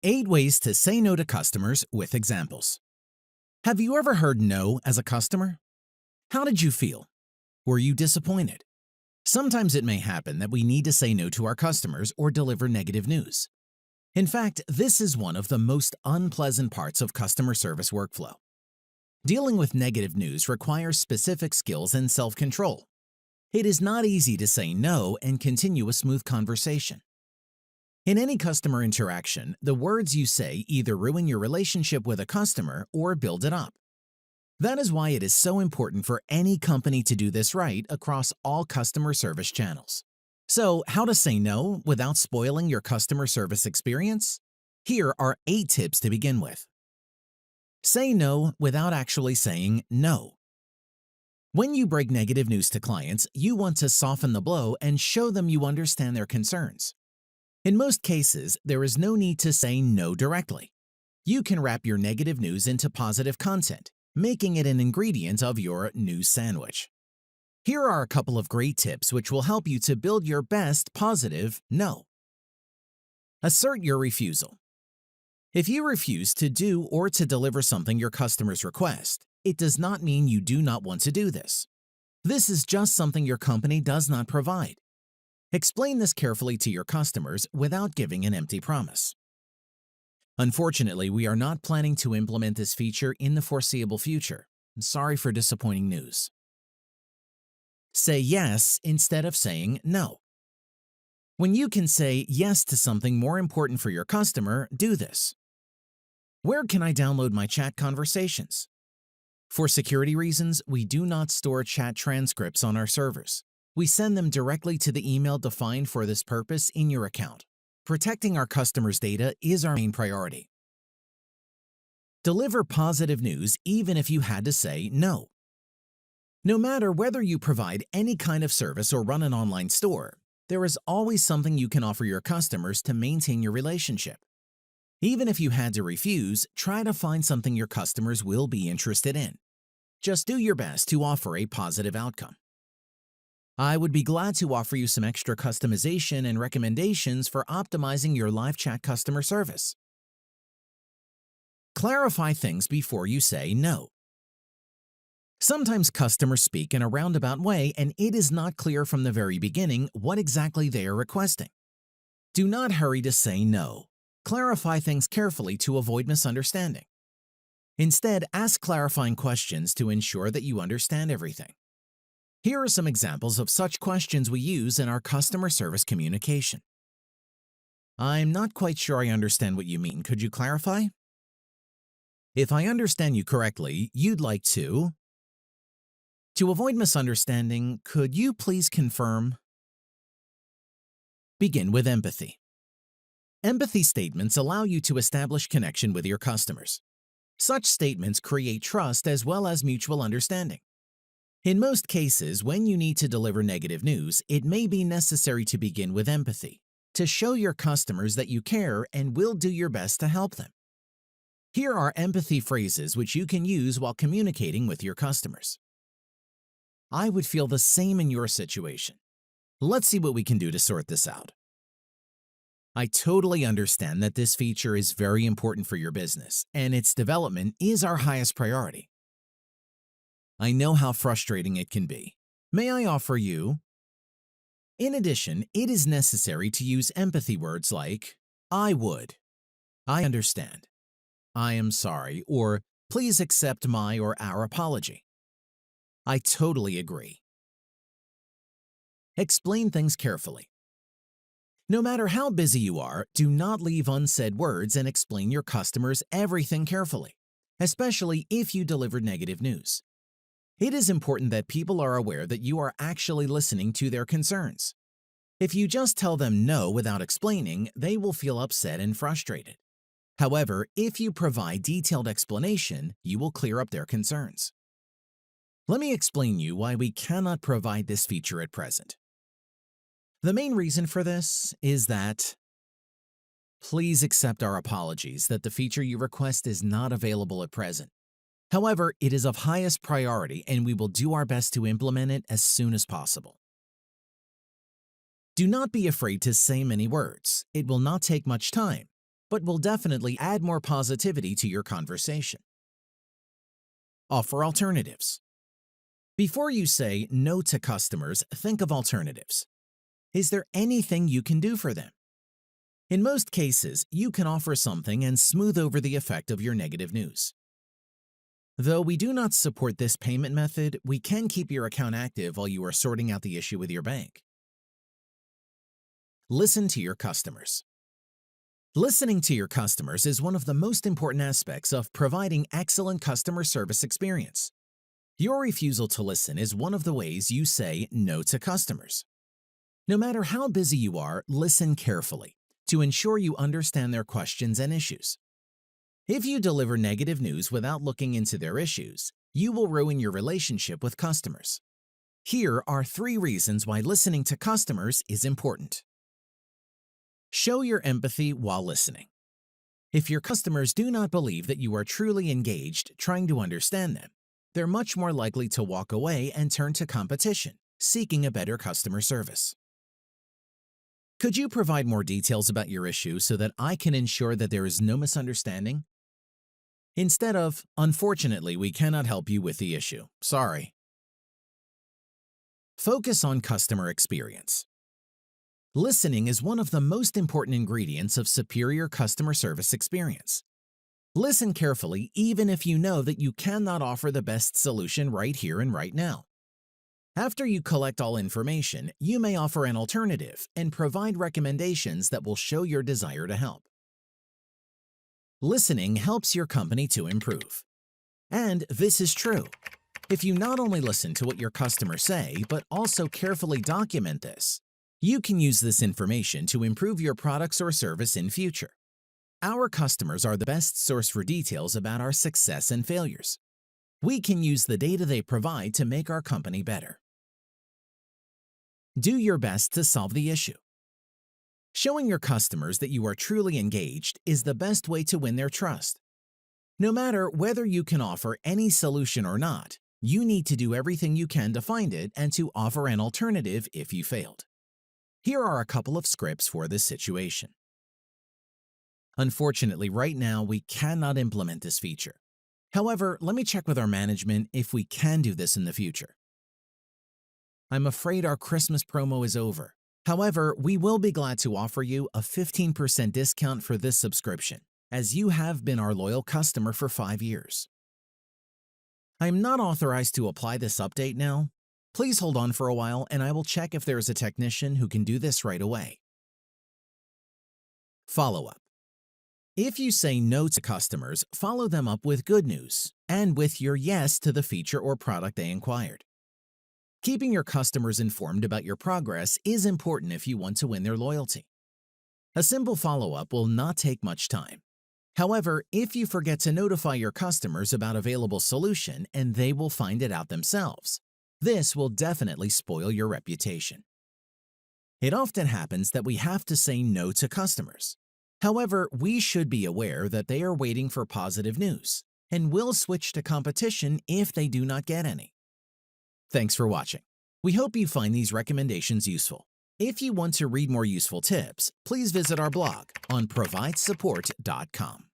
8 ways to say no to customers with examples. Have you ever heard no as a customer? How did you feel? Were you disappointed? Sometimes it may happen that we need to say no to our customers or deliver negative news. In fact, this is one of the most unpleasant parts of customer service workflow. Dealing with negative news requires specific skills and self-control. It is not easy to say no and continue a smooth conversation. In any customer interaction, the words you say either ruin your relationship with a customer or build it up. That is why it is so important for any company to do this right across all customer service channels. So, how to say no without spoiling your customer service experience? Here are 8 tips to begin with. Say no without actually saying no. When you break negative news to clients, you want to soften the blow and show them you understand their concerns. In most cases, there is no need to say no directly. You can wrap your negative news into positive content, making it an ingredient of your news sandwich. Here are a couple of great tips which will help you to build your best positive no. Assert your refusal. If you refuse to do or to deliver something your customers request, it does not mean you do not want to do this. This is just something your company does not provide. Explain this carefully to your customers without giving an empty promise. Unfortunately, we are not planning to implement this feature in the foreseeable future. Sorry for disappointing news. Say yes instead of saying no. When you can say yes to something more important for your customer, do this. Where can I download my chat conversations? For security reasons, we do not store chat transcripts on our servers. We send them directly to the email defined for this purpose in your account. Protecting our customers' data is our main priority. Deliver positive news even if you had to say no. No matter whether you provide any kind of service or run an online store, there is always something you can offer your customers to maintain your relationship. Even if you had to refuse, try to find something your customers will be interested in. Just do your best to offer a positive outcome. I would be glad to offer you some extra customization and recommendations for optimizing your live chat customer service. Clarify things before you say no. Sometimes customers speak in a roundabout way and it is not clear from the very beginning what exactly they are requesting. Do not hurry to say no. Clarify things carefully to avoid misunderstanding. Instead, ask clarifying questions to ensure that you understand everything. Here are some examples of such questions we use in our customer service communication. I'm not quite sure I understand what you mean. Could you clarify? If I understand you correctly, you'd like to... To avoid misunderstanding, could you please confirm? Begin with empathy. Empathy statements allow you to establish connection with your customers. Such statements create trust as well as mutual understanding. In most cases, when you need to deliver negative news, it may be necessary to begin with empathy, to show your customers that you care and will do your best to help them. Here are empathy phrases which you can use while communicating with your customers. I would feel the same in your situation. Let's see what we can do to sort this out. I totally understand that this feature is very important for your business, and its development is our highest priority. I know how frustrating it can be. May I offer you? In addition, it is necessary to use empathy words like, I would, I understand, I am sorry, or please accept my or our apology. I totally agree. Explain things carefully. No matter how busy you are, do not leave unsaid words and explain your customers everything carefully, especially if you deliver negative news. It is important that people are aware that you are actually listening to their concerns. If you just tell them no without explaining, they will feel upset and frustrated. However, if you provide detailed explanation, you will clear up their concerns. Let me explain you why we cannot provide this feature at present. The main reason for this is that please accept our apologies that the feature you request is not available at present. However, it is of highest priority and we will do our best to implement it as soon as possible. Do not be afraid to say many words. It will not take much time. but will definitely add more positivity to your conversation. Offer alternatives. Before you say no to customers, think of alternatives. Is there anything you can do for them? In most cases, you can offer something and smooth over the effect of your negative news. Though we do not support this payment method, we can keep your account active while you are sorting out the issue with your bank. Listen to your customers. Listening to your customers is one of the most important aspects of providing excellent customer service experience. Your refusal to listen is one of the ways you say no to customers. No matter how busy you are, listen carefully to ensure you understand their questions and issues. If you deliver negative news without looking into their issues, you will ruin your relationship with customers. Here are 3 reasons why listening to customers is important. Show your empathy while listening. If your customers do not believe that you are truly engaged trying to understand them, they're much more likely to walk away and turn to competition, seeking a better customer service. Could you provide more details about your issue so that I can ensure that there is no misunderstanding? Instead of, unfortunately, we cannot help you with the issue. Sorry. Focus on customer experience. Listening is one of the most important ingredients of superior customer service experience. Listen carefully even if you know that you cannot offer the best solution right here and right now. After you collect all information, you may offer an alternative and provide recommendations that will show your desire to help. Listening helps your company to improve. And this is true. If you not only listen to what your customers say, but also carefully document this, you can use this information to improve your products or service in future. Our customers are the best source for details about our success and failures. We can use the data they provide to make our company better. Do your best to solve the issue. Showing your customers that you are truly engaged is the best way to win their trust. No matter whether you can offer any solution or not, you need to do everything you can to find it and to offer an alternative if you failed. Here are a couple of scripts for this situation. Unfortunately, right now, we cannot implement this feature. However, let me check with our management if we can do this in the future. I'm afraid our Christmas promo is over. However, we will be glad to offer you a 15% discount for this subscription, as you have been our loyal customer for 5 years. I am not authorized to apply this update now. Please hold on for a while and I will check if there is a technician who can do this right away. Follow-up. If you say no to customers, follow them up with good news and with your yes to the feature or product they inquired. Keeping your customers informed about your progress is important if you want to win their loyalty. A simple follow-up will not take much time. However, if you forget to notify your customers about available solution and they will find it out themselves, this will definitely spoil your reputation. It often happens that we have to say no to customers. However, we should be aware that they are waiting for positive news and will switch to competition if they do not get any. Thanks for watching. We hope you find these recommendations useful. If you want to read more useful tips, please visit our blog on providesupport.com.